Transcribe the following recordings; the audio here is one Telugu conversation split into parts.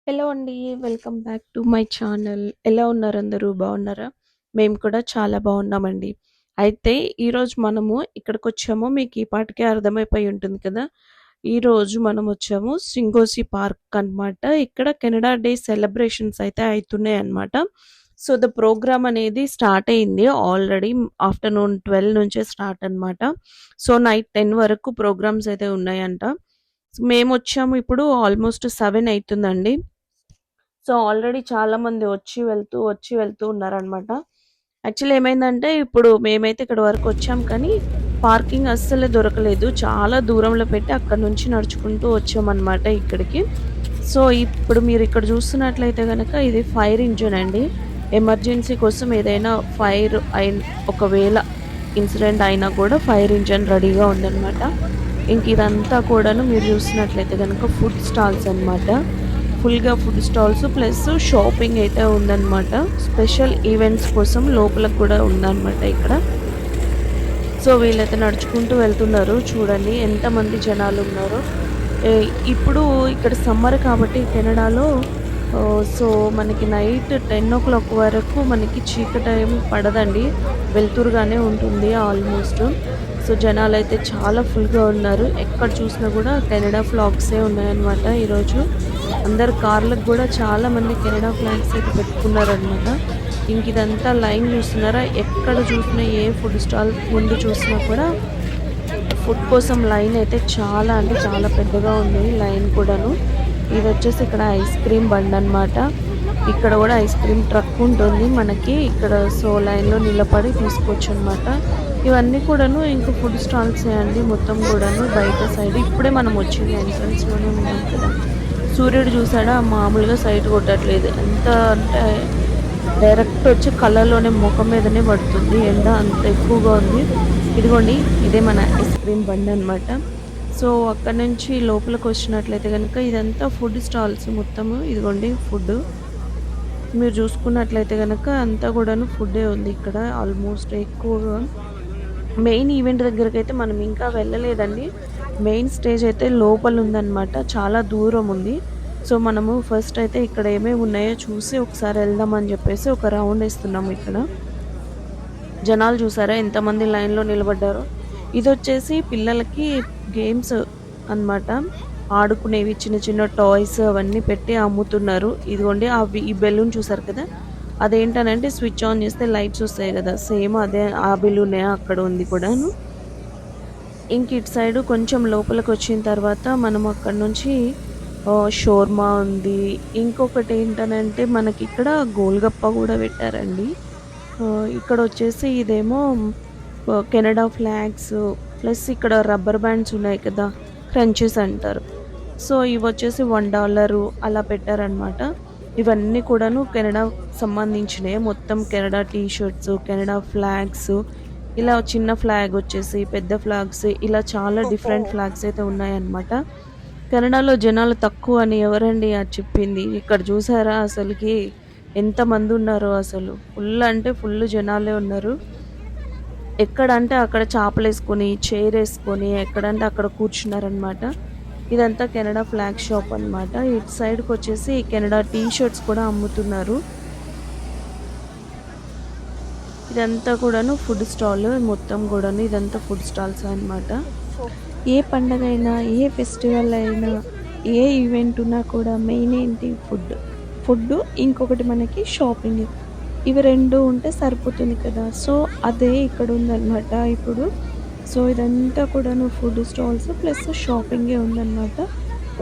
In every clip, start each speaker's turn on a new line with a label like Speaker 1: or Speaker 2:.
Speaker 1: హలో అండి. Welcome back to my channel. ఎలా ఉన్నారు అందరూ? బాగున్నారా? మేము కూడా చాలా బాగున్నామండి. అయితే ఈరోజు మనము ఇక్కడికొచ్చాము. మీకు ఈ పాటికే అర్థమైపోయి ఉంటుంది కదా! ఈరోజు మనం వచ్చాము శ్రింగోసి పార్క్ అన్నమాట. ఇక్కడ కెనడా డే సెలబ్రేషన్స్ అయితే అయితున్నాయన్నమాట. సో, ప్రోగ్రామ్ అనేది స్టార్ట్ అయింది ఆల్రెడీ. ఆఫ్టర్‌నూన్ 12 నుంచే స్టార్ట్ అన్నమాట. సో, నైట్ 10 వరకు ప్రోగ్రామ్స్ అయితే ఉన్నాయంట. మేమొచ్చాము ఇప్పుడు ఆల్మోస్ట్ 7 అయితుందండి. సో, ఆల్రెడీ చాలామంది వచ్చి వెళ్తూ ఉన్నారనమాట. యాక్చువల్లీ ఏమైందంటే, ఇప్పుడు మేమైతే ఇక్కడి వరకొచ్చాం కానీ, పార్కింగ్ అస్సలే దొరకలేదు. చాలా దూరంలో పెట్టి అక్కడి నుంచి నడుచుకుంటూ వచ్చామనమాట ఇక్కడికి. సో, ఇప్పుడు మీరిక్కడ చూస్తున్నట్లయితే గనక ఇది ఫైర్ ఇంజిన్ అండి. ఎమర్జెన్సీ కోసం ఏదైనా ఫైర్ ఒకవేళ ఇన్సిడెంట్ అయినా కూడా ఫైర్ ఇంజిన్ రెడీగా ఉందనమాట. ఇంక ఇదంతా కూడాను మీరు చూస్తున్నట్లయితే గనక ఫుడ్ స్టాల్స్ అనమాట. ఫుల్‌గా ఫుడ్ స్టాల్స్ ప్లస్ షాపింగ్ అయితే ఉందన్నమాట. స్పెషల్ ఈవెంట్స్ కోసం లోపలకు కూడా ఉందన్నమాట ఇక్కడ. సో, వీళ్ళైతే నడుచుకుంటూ వెళ్తున్నారు. చూడండి ఎంతమంది జనాలున్నారో. ఎ ఇప్పుడు ఇక్కడ సమ్మర్ కాబట్టి కెనడాలో సో, మనకి నైట్ 10:00 వరకు మనకి చీకటేం పడదండి. వెలుతురుగానే ఉంటుంది ఆల్మోస్ట్. సో, జనాలైతే చాలా ఫుల్‌గా ఉన్నారు. ఎక్కడ చూసినా కూడా కెనడా ఫ్లాగ్సే ఉన్నాయన్నమాట ఈరోజు. అందరు కార్లకు గూడా చాలామంది కెనడా ఫ్లాగ్స్ అయితే పెట్టుకున్నారనమాట. ఇదంతా లైన్ చూస్తున్నారా? ఎక్కడ చూసినా ఏ ఫుడ్ స్టాల్ ముందు చూసినా కూడా ఫుడ్ కోసం లైన్ అయితే చాలా అంటే చాలా పెద్దగా ఉంది లైన్ కూడాను. ఇదొచ్చేసి ఇక్కడ ఐస్ క్రీమ్ బండనమాట. ఇక్కడ గూడా ఐస్ క్రీమ్ ట్రక్ ఉంటుంది మనకి ఇక్కడ. సో, లైన్‌లో నిలబడి తీసుకోవచ్చనమాట. ఇవన్నీ కూడాను ఇంక ఫుడ్ స్టాల్సే అండి మొత్తం గూడాను బయట సైడ్. ఇప్పుడే మనం వచ్చింది ఎంట్రన్స్‌లోనే ఉన్నాం కదా! సూర్యుడు చూసాడా మామూలుగా సైట్ కొట్టట్లేదు. ఎంత అంటే డైరెక్ట్ వచ్చి కళ్ళలోనే ముఖం మీదనే పడుతుంది. ఎండ అంత ఎక్కువగా ఉంది. ఇదిగోండి ఇదే మన ఐస్ క్రీమ్ బండి అనమాట. సో, అక్కడి నుంచి లోపలికి వచ్చినట్లయితే గనుక ఇదంతా ఫుడ్ స్టాల్స్ మొత్తము. ఇదిగోండి ఫుడ్. మీరు చూసుకున్నట్లయితే గనక అంతా కూడాను ఫుడ్డే ఉంది ఇక్కడ ఆల్మోస్ట్ ఎక్కువగా. మెయిన్ ఈవెంట్ దగ్గరకైతే మనం ఇంకా వెళ్ళలేదండి. మెయిన్ స్టేజ్ అయితే లోపల ఉందన్నమాట. చాలా దూరం ఉంది. సో, మనము ఫస్ట్ అయితే ఇక్కడ ఏమేమి ఉన్నాయో చూసి ఒకసారి వెళ్దామని చెప్పేసి ఒక రౌండ్ ఏస్తున్నాము ఇక్కడ. జనాలు చూసారా ఎంతమంది లైన్‌లో నిలబడ్డారో. ఇదొచ్చేసి పిల్లలకి గేమ్స్ అన్నమాట. ఆడుకునేవి చిన్న చిన్న టాయ్స్ అవన్నీ పెట్టి అమ్ముతున్నారు. ఇదిగోండి ఈ బెలూన్ చూసారు కదా! అదేంటనంటే స్విచ్ ఆన్ చేస్తే లైట్స్ వస్తాయి కదా! సేమ్ అదే ఆ బెలూనే అక్కడ ఉంది కూడాను. ఇటు సైడు కొంచెం లోపలికొచ్చిన తర్వాత మనం అక్కడి నుంచి షోర్మా ఉంది. ఇంకొకటి ఏంటనంటే మనకిక్కడ గోల్‌గప్ప గూడా పెట్టారండి. ఇక్కడొచ్చేసి ఇదేమో కెనడా ఫ్లాగ్స్ ప్లస్ ఇక్కడ రబ్బర్ బ్యాండ్స్ ఉన్నాయి కదా! క్రంచీస్ అంటారు. సో, ఇవొచ్చేసి $1 అలా పెట్టారనమాట. ఇవన్నీ కూడాను కెనడాకు సంబంధించినయే. మొత్తం Canada T shirts, Canada flags ఇలా చిన్న ఫ్లాగ్ వచ్చేసి, పెద్ద ఫ్లాగ్స్ ఇలా చాలా డిఫరెంట్ ఫ్లాగ్స్ అయితే ఉన్నాయన్నమాట. కెనడాలో జనాలు తక్కువ అని ఎవరండి అది చెప్పింది? ఇక్కడ చూసారా అసలకి ఎంతమందున్నారో అసలు. ఫుల్ అంటే ఫుల్ జనాలే ఉన్నారు. ఎక్కడంటే అక్కడ చాపలేసుకొని, చైరేసుకొని ఎక్కడంటే అక్కడ కూర్చున్నారనమాట. ఇదంతా కెనడా ఫ్లాగ్ షాప్ అనమాట. ఇటు సైడ్‌కొచ్చేసి కెనడా టీ షర్ట్స్ కూడా అమ్ముతున్నారు. ఇదంతా కూడాను ఫుడ్ స్టాల్ మొత్తం గూడాను. ఇదంతా ఫుడ్ స్టాల్స్ అన్నమాట. ఏ పండగైనా, ఏ ఫెస్టివల్ అయినా, ఏ ఈవెంట్ ఉన్నా కూడా మెయిన్ ఏంటి ఫుడ్. ఫుడ్డు ఇంకొకటి మనకి షాపింగ్. ఇవి 2 ఉంటే సరిపోతుంది కదా! సో, అదే ఇక్కడ ఉందన్నమాట ఇప్పుడు. సో, ఇదంతా కూడాను ఫుడ్ స్టాల్స్ ప్లస్ షాపింగే ఉందన్నమాట.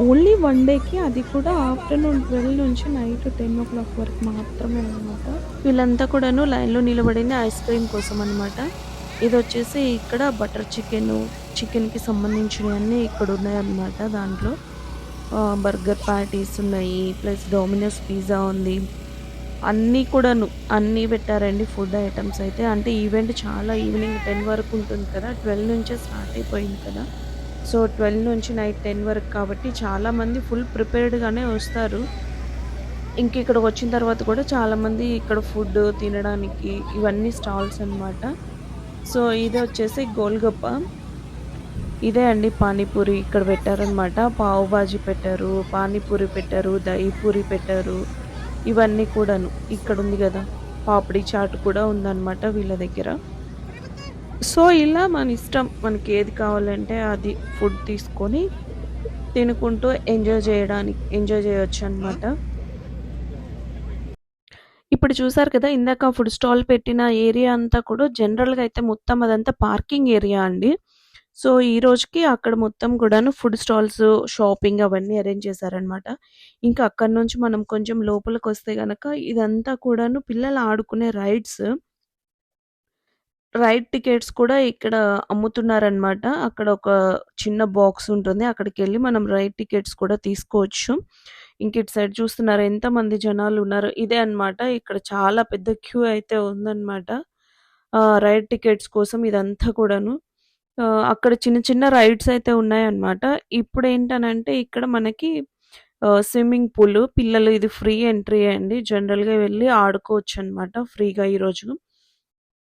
Speaker 1: ఓన్లీ 1 డేకి అది కూడా ఆఫ్టర్‌నూన్ 12 నుంచి నైట్ 10:00 వరకు మాత్రమే అన్నమాట. వీళ్ళంతా కూడాను లైన్‌లో నిలబడింది ఐస్ క్రీమ్ కోసం అన్నమాట. ఇదొచ్చేసి ఇక్కడ బటర్ చికెన్‌కి సంబంధించినయన్నీ ఇక్కడ ఉన్నాయన్నమాట దాంట్లో. బర్గర్ ప్యాటీస్ ఉన్నాయి. ప్లస్ డోమినోస్ పిజ్జా ఉంది. అన్నీ కూడాను అన్నీ పెట్టారండి ఫుడ్ ఐటెమ్స్ అయితే. అంటే ఈవెంట్ చాలా ఈవినింగ్ 10 వరకు ఉంటుంది కదా! 12 నుంచే స్టార్ట్ అయిపోయింది కదా! సో, 12 నుంచి నైట్ 10 వరకు కాబట్టి చాలామంది ఫుల్ ప్రిపేర్డ్‌గానే వస్తారు. ఇక్కడికొచ్చిన తర్వాత కూడా చాలామంది ఇక్కడ ఫుడ్ తినడానికి ఇవన్నీ స్టాల్స్ అన్నమాట. సో, ఇదొచ్చేసి గోల్‌గప్ప. ఇదే అండి పానీపూరి ఇక్కడ పెట్టారనమాట. పావు బాజీ పెట్టారు, పానీపూరి పెట్టారు, దహి పూరి పెట్టారు. ఇవన్నీ కూడాను. ఇక్కడుంది గదా! పాపిడి చాట్ కూడా ఉందనమాట వీళ్ళ దగ్గర. సో, ఇలా మన ఇష్టం. మనకేది కావాలంటే అది ఫుడ్ తీసుకొని తినుకుంటూ ఎంజాయ్ జేయొచ్చనమాట. ఇప్పుడు చూసారు కదా! ఇందాక ఫుడ్ స్టాల్ పెట్టిన ఏరియా అంతా కూడా జనరల్‌గా అయితే మొత్తం అదంతా పార్కింగ్ ఏరియా అండి. సో, ఈ రోజుకి అక్కడ మొత్తం కూడాను ఫుడ్ స్టాల్స్, షాపింగ్ అవన్నీ అరేంజ్ చేశారనమాట. ఇంకా అక్కడి నుంచి మనం కొంచెం లోపలికొస్తే గనక ఇదంతా కూడాను పిల్లలు ఆడుకునే రైడ్స్. రైడ్ టికెట్స్ కూడా ఇక్కడ అమ్ముతున్నారనమాట. అక్కడ ఒక చిన్న బాక్స్ ఉంటుంది. అక్కడికెళ్ళి మనం రైడ్ టికెట్స్ కూడా తీసుకోవచ్చు. ఇంక ఇటు సైడ్ చూస్తున్నారా ఎంతమంది జనాలున్నారు. ఇదే అన్నమాట. ఇక్కడ చాలా పెద్ద క్యూ అయితే ఉందన్నమాట. రైడ్ టికెట్స్ కోసం ఇదంతా కూడాను. అక్కడ చిన్న చిన్న రైడ్స్ అయితే ఉన్నాయన్నమాట. ఇప్పుడేంటనంటే ఇక్కడ మనకి స్విమ్మింగ్ పూల్ పిల్లలు ఇది ఫ్రీ ఎంట్రీయే అండి. జనరల్‌గా వెళ్లి ఆడుకోవచ్చన్నమాట ఫ్రీగా ఈరోజు.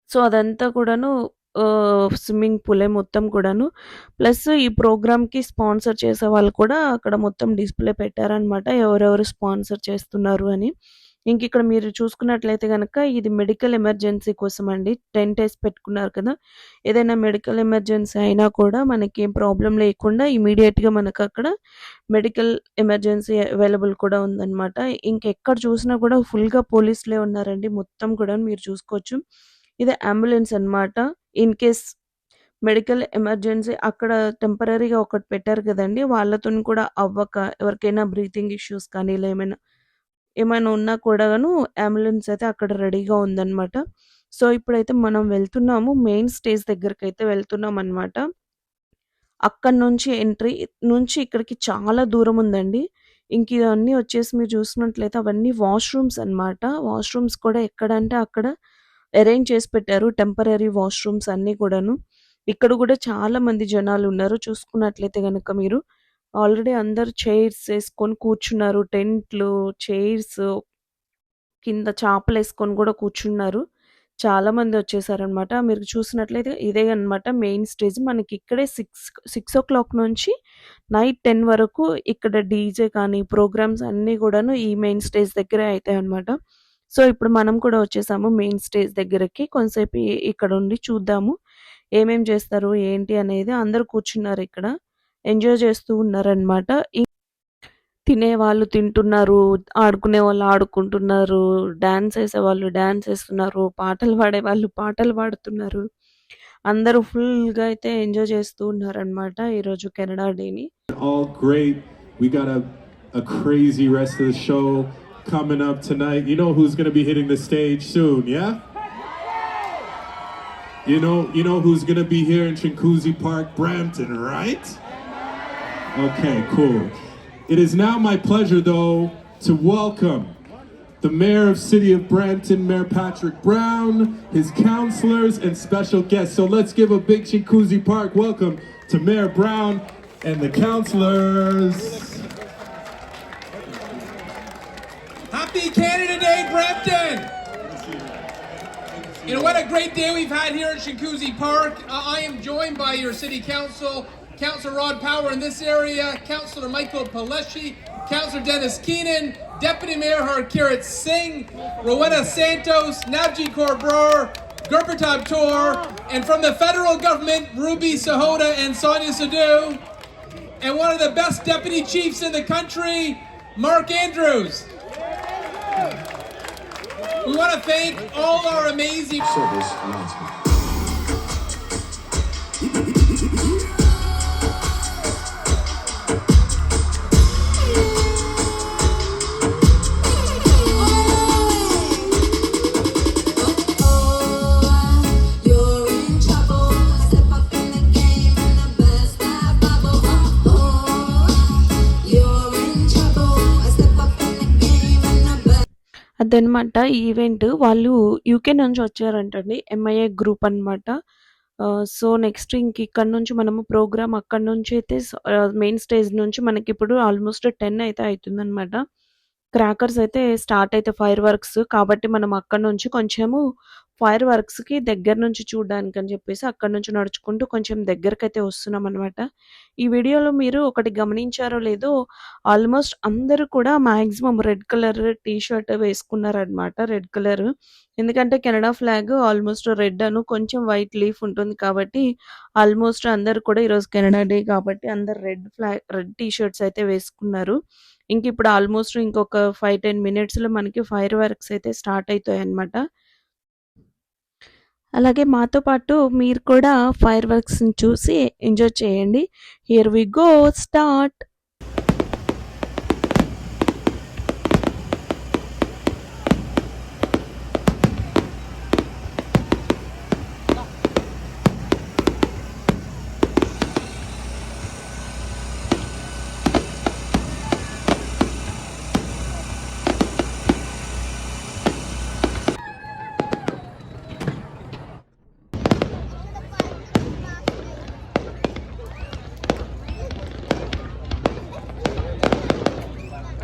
Speaker 1: సో, అదంతా కూడాను స్విమ్మింగ్ పూలే మొత్తం కూడాను. ప్లస్ ఈ ప్రోగ్రామ్‌కి స్పాన్సర్ చేసేవాళ్ళు కూడా అక్కడ మొత్తం డిస్‌ప్లే పెట్టారనమాట. ఎవరెవరు స్పాన్సర్ చేస్తున్నారు అని. ఇంకిక్కడ మీరు చూసుకున్నట్లయితే గనక ఇది మెడికల్ ఎమర్జెన్సీ కోసమండి. టెంటేసి పెట్టుకున్నారు కదా! ఏదైనా మెడికల్ ఎమర్జెన్సీ అయినా కూడా మనకేం ప్రాబ్లమ్ లేకుండా ఇమ్మీడియేట్‌గా మనకక్కడ మెడికల్ ఎమర్జెన్సీ అవైలబుల్ కూడా ఉందనమాట. ఇంకెక్కడ చూసినా కూడా ఫుల్‌గా పోలీసులే ఉన్నారండి. మొత్తం కూడా మీరు చూసుకోవచ్చు. ఇది అంబులెన్స్ అన్నమాట. ఇన్ కేస్ మెడికల్ ఎమర్జెన్సీ అక్కడ టెంపరరీగా ఒకటి పెట్టారు కదండీ! వాళ్ళతోని కూడా అవ్వక ఎవరికైనా బ్రీతింగ్ ఇష్యూస్ కానీ ఇలా ఏమైనా ఉన్నా కూడాను అంబులెన్స్ అయితే అక్కడ రెడీగా ఉందన్నమాట. సో, ఇప్పుడైతే మనం వెళ్తున్నాము. మెయిన్ స్టేజ్ దగ్గరకైతే వెళ్తున్నామన్నమాట. అక్కడి నుంచి ఎంట్రీ నుంచి ఇక్కడికి చాలా దూరం ఉందండి. ఇంక ఇవన్నీ వచ్చేసి మీరు చూసినట్లయితే అవన్నీ వాష్‌రూమ్స్ అన్నమాట. వాష్‌రూమ్స్ కూడా ఎక్కడంటే అక్కడ అరేంజ్ చేసి పెట్టారు. టెంపరరీ వాష్‌రూమ్స్ అన్నీ కూడాను. ఇక్కడ కూడా చాలా మంది జనాలున్నారు. చూసుకున్నట్లయితే గనక మీరు ఆల్రెడీ అందరూ చైర్స్ ఏసుకొని కూర్చున్నారు. టెంట్లు, చైర్స్ కింద చాపలేసుకొని గూడా కూర్చున్నారు. చాలా మందొచ్చేసారనమాట. మీరు చూసినట్లయితే ఇదే అనమాట మెయిన్ స్టేజ్. మనకిక్కడే 6:00 నుంచి నైట్ 10 వరకు ఇక్కడ డీజే కానీ, ప్రోగ్రామ్స్ అన్నీ గూడాను ఈ మెయిన్ స్టేజ్ దగ్గరే అయితాయనమాట. సో, ఇప్పుడు మనం కూడా వచ్చేసాము మెయిన్ స్టేజ్ దగ్గరకి. కొంతసేపు ఇక్కడుండి చూద్దాము. ఏమేం చేస్తారు, ఏంటి అనేది అందరూ కూర్చున్నారిక్కడ. ఎంజాయ్ చేస్తూ ఉన్నారనమాట. తినేవాళ్ళు తింటున్నారు, ఆడుకునేవాళ్ళు ఆడుకుంటున్నారు, డాన్స్ ఏసేవాళ్ళు డాన్స్ ఏస్తున్నారు, పాటలు పాడేవాళ్ళు పాటలు పాడుతున్నారు. అందరూ ఫుల్‌గా అయితే ఎంజాయ్ చేస్తూ ఉన్నారనమాట ఈరోజు కెనడా డేని.
Speaker 2: All great. We got a crazy rest of the show coming up tonight. You know who's going to be hitting the stage soon, yeah? You know who's going to be here in Chinguacousy Park, Brampton, right? Okay, cool. It is now my pleasure, though, to welcome the Mayor of City of Brampton, Mayor Patrick Brown, his councilors, and special guests. So let's give a big Chinguacousy Park welcome to Mayor Brown and the councilors.
Speaker 3: Happy Canada Day, Brampton! You know, what a great day we've had here at Chinguacousy Park. I am joined by your City Council, Councillor Rod Power in this area, Councillor Michael Paleshi, Councillor Dennis Keenan, Deputy Mayor Harkirat Singh, Rowena Santos, Navji Kaur Brar, Gurpratap Kaur, and from the federal government, Ruby Sahota and Sonia Sadhu, and one of the best deputy chiefs in the country, Mark Andrews. We want to thank all our amazing
Speaker 4: service announcement.
Speaker 1: అదనమాట ఈవెంట్. వాళ్ళు యూకే నుంచి వచ్చారంటండి. ఎంఐఏ గ్రూప్ అనమాట. సో, నెక్స్ట్ ఇక్కడి నుంచి మనము ప్రోగ్రామ్ అక్కడి నుంచి అయితే మెయిన్ స్టేజ్ నుంచి మనకిప్పుడు ఆల్మోస్ట్ 10 అయితే అయితుందనమాట. క్రాకర్స్ అయితే స్టార్ట్ అయితే ఫైర్ వర్క్స్ కాబట్టి మనం అక్కడి నుంచి కొంచెము ఫైర్ వర్క్స్‌కి దగ్గర నుంచి చూడ్డానికని చెప్పేసి అక్కడి నుంచి నడుచుకుంటూ కొంచెం దగ్గరకైతే వస్తున్నామనమాట. ఈ వీడియోలో మీరు ఒకటి గమనించారో లేదో ఆల్మోస్ట్ అందరూ కూడా maximum red colour T shirt వేసుకున్నారనమాట. Red colour. ఎందుకంటే కెనడా ఫ్లాగ్ ఆల్మోస్ట్ రెడ్ కొంచెం వైట్ లీఫ్ ఉంటుంది కాబట్టి ఆల్మోస్ట్ అందరూ కూడా ఈరోజు కెనడా డే కాబట్టి అందరూ రెడ్ టీ షర్ట్స్ అయితే వేసుకున్నారు. ఇంకిప్పుడు ఆల్మోస్ట్ ఇంకొక 5, 10 మినిట్స్‌లో మనకి ఫైర్ వర్క్స్ అయితే స్టార్ట్ అయితాయన్నమాట. అలాగే మాతో పాటు మీరు కూడా ఫైర్ వర్క్స్‌ని చూసి ఎంజాయ్ చేయండి. Here we go start.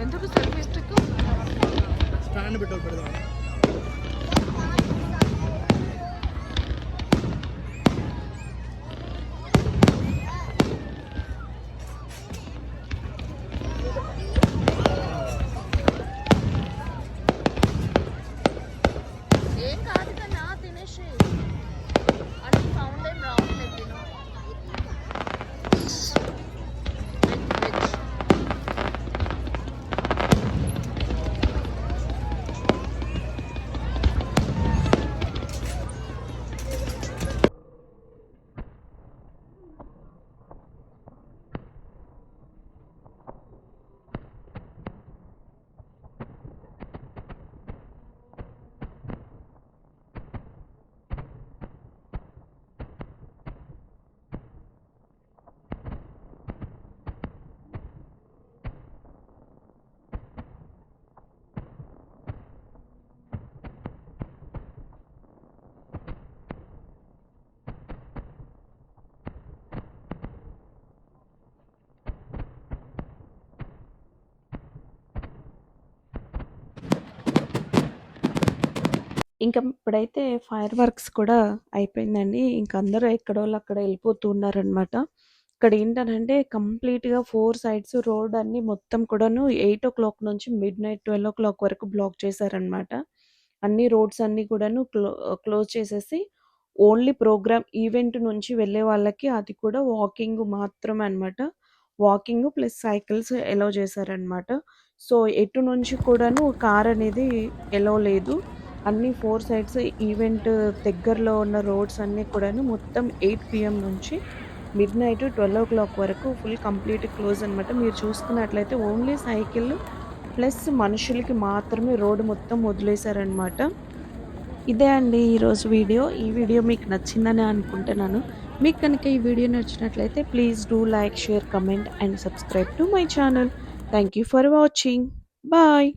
Speaker 1: ఎందుకు సెల్ఫీ స్టిక్?
Speaker 4: స్టాండ్ పెట్టాలి పెడదాం.
Speaker 5: ఏం కాదు కన్నా తినేసి అంటే సౌండ్ ఏం రావట్లేదు తిను. వెజ్
Speaker 1: ఇంక ఇప్పుడైతే ఫైర్ వర్క్స్ కూడా అయిపోయిందండి. ఇంక అందరూ ఎక్కడోళ్ళు అక్కడ వెళ్ళిపోతూ ఉన్నారనమాట. ఇక్కడ ఏంటనంటే కంప్లీట్‌గా 4 సైడ్స్ రోడ్ అన్నీ మొత్తం కూడాను 8:00 నుంచి మిడ్‌నైట్ 12:00 వరకు బ్లాక్ చేశారనమాట. అన్ని రోడ్స్ అన్నీ కూడాను క్లోజ్ చేసేసి ఓన్లీ ప్రోగ్రామ్ ఈవెంట్ నుంచి వెళ్ళే వాళ్ళకి అది కూడా వాకింగ్ మాత్రమే అనమాట. వాకింగ్ ప్లస్ సైకిల్స్ ఎలౌ చేశారనమాట. సో, ఎటు నుంచి కూడాను కార్ అనేది ఎలౌ లేదు. అన్ని 4 సైడ్స్ ఈవెంట్ దగ్గరలో ఉన్న రోడ్స్ అన్నీ కూడాను మొత్తం 8 PM నుంచి మిడ్‌నైట్ 12:00 వరకు ఫుల్ కంప్లీట్ క్లోజ్ అనమాట. మీరు చూసుకున్నట్లయితే ఓన్లీ సైకిల్ ప్లస్ మనుషులకి మాత్రమే రోడ్ మొత్తం వదిలేశారనమాట. ఇదే అండి ఈరోజు వీడియో. ఈ వీడియో మీకు నచ్చిందని అనుకుంటున్నాను. మీకు కనుక ఈ వీడియో నచ్చినట్లయితే please do like, share, comment and subscribe to my channel. Thank you for watching. Bye.